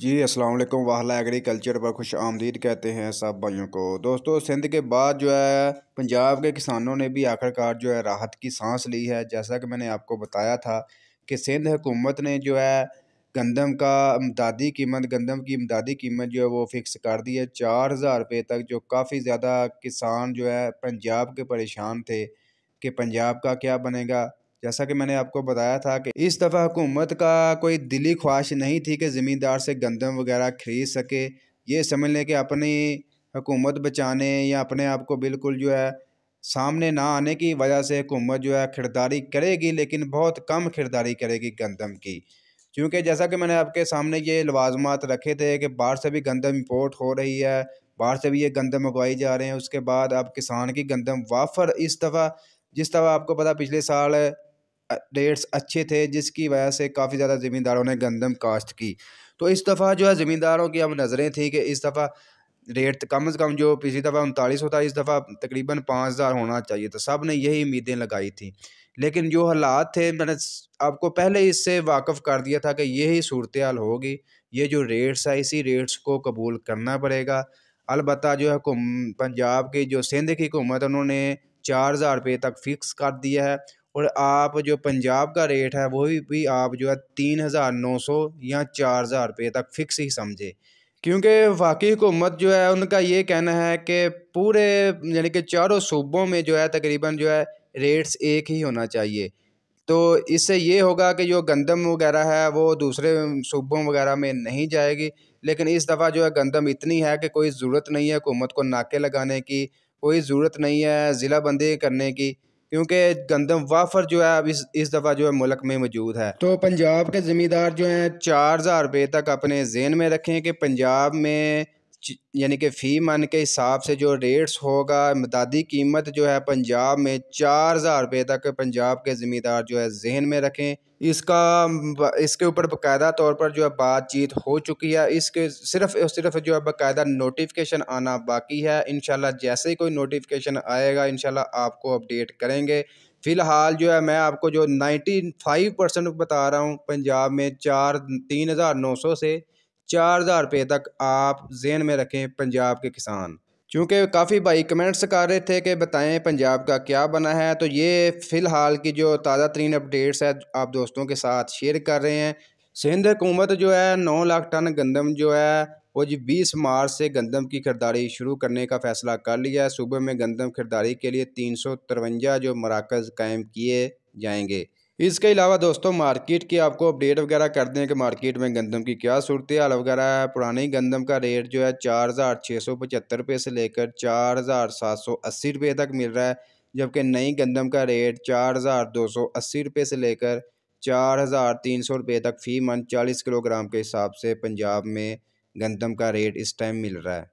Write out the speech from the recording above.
जी अस्सलाम वालेकुम। वाहला एग्रीकल्चर पर खुश आमदीद कहते हैं सब भाइयों को। दोस्तों, सिंध के बाद जो है पंजाब के किसानों ने भी आखिरकार जो है राहत की सांस ली है। जैसा कि मैंने आपको बताया था कि सिंध हुकूमत ने जो है गंदम की इमदादी कीमत जो है वो फ़िक्स कर दी है 4000 रुपये तक। जो काफ़ी ज़्यादा किसान जो है पंजाब के परेशान थे कि पंजाब का क्या बनेगा। जैसा कि मैंने आपको बताया था कि इस दफ़ा हुकूमत का कोई दिली ख्वाहिश नहीं थी कि ज़मींदार से गंदम वगैरह ख़रीद सके। ये समझ लें कि अपनी हुकूमत बचाने या अपने आप को बिल्कुल जो है सामने ना आने की वजह से हुकूमत जो है खरीदारी करेगी, लेकिन बहुत कम खरीदारी करेगी गंदम की। क्योंकि जैसा कि मैंने आपके सामने ये लवाजमात रखे थे कि बाहर से भी गंदम इंपोर्ट हो रही है, बाहर से भी ये गंदम उगवाई जा रहे हैं। उसके बाद अब किसान की गंदम वाफर इस दफ़ा, जिस दफ़ा आपको पता पिछले साल रेट्स अच्छे थे, जिसकी वजह से काफ़ी ज़्यादा ज़मींदारों ने गंदम काश्त की। तो इस दफ़ा जो है ज़मींदारों की अब नज़रें थी कि इस दफ़ा रेट कम से कम, जो पिछली दफ़ा 39 होता, इस दफ़ा तकरीबन 5000 होना चाहिए। तो सब ने यही उम्मीदें लगाई थी, लेकिन जो हालात थे मैंने आपको पहले ही इससे वाकिफ़ कर दिया था कि यही सूरत हाल होगी। ये जो रेट्स है इसी रेट्स को कबूल करना पड़ेगा। अलबत्ता जो है पंजाब की जो सिंध की हुकूमत है उन्होंने 4000 रुपये तक फ़िक्स कर दिया है। और आप जो पंजाब का रेट है वो भी आप जो है 3900 या 4000 रुपये तक फ़िक्स ही समझे। क्योंकि वाकई हुकूमत जो है उनका ये कहना है कि पूरे यानी कि चारों सूबों में जो है तकरीबन जो है रेट्स एक ही होना चाहिए। तो इससे ये होगा कि जो गंदम वगैरह है वो दूसरे सूबों वगैरह में नहीं जाएगी। लेकिन इस दफ़ा जो है गंदम इतनी है कि कोई ज़रूरत नहीं है हुकूमत को नाके लगाने की, कोई ज़रूरत नहीं है ज़िलाबंदी करने की, क्योंकि गंदम वाफर जो है अब इस दफ़ा जो है मुल्क में मौजूद है। तो पंजाब के ज़मींदार जो हैं 4000 रुपये तक अपने ज़हन में रखें कि पंजाब में यानी कि फ़ी मन के हिसाब से जो रेट्स होगा, इमदादी कीमत जो है पंजाब में 4000 रुपये तक पंजाब के ज़मींदार जो है ज़हन में रखें। इसके ऊपर बाकायदा तौर पर जो है बातचीत हो चुकी है। इसके सिर्फ़ और सिर्फ जो है बाकायदा नोटिफिकेशन आना बाकी है। इंशाल्लाह जैसे ही कोई नोटिफिकेशन आएगा इंशाल्लाह आपको अपडेट करेंगे। फ़िलहाल जो है मैं आपको जो 95% बता रहा हूँ, पंजाब में 3900 से 4000 रुपये तक आप ज़हन में रखें पंजाब के किसान। चूँकि काफ़ी भाई कमेंट्स कर रहे थे कि बताएं पंजाब का क्या बना है, तो ये फ़िलहाल की जो ताज़ा तरीन अपडेट्स है आप दोस्तों के साथ शेयर कर रहे हैं। सिंध हुकूमत जो है 9 लाख टन गंदम जो है वो जी 20 मार्च से गंदम की खरीदारी शुरू करने का फ़ैसला कर लिया है। सूबे में गंदम खरीदारी के लिए 353 जो मराकज़ कायम किए जाएंगे। इसके अलावा दोस्तों मार्केट की आपको अपडेट वगैरह कर दें कि मार्केट में गंदम की क्या सूरत हाल वगैरह है। पुरानी गंदम का रेट जो है 4675 रुपये से लेकर 4780 रुपये तक मिल रहा है, जबकि नई गंदम का रेट 4280 रुपये से लेकर 4300 रुपये तक फ़ी मन 40 किलोग्राम के हिसाब से पंजाब में गंदम का रेट इस टाइम मिल रहा है।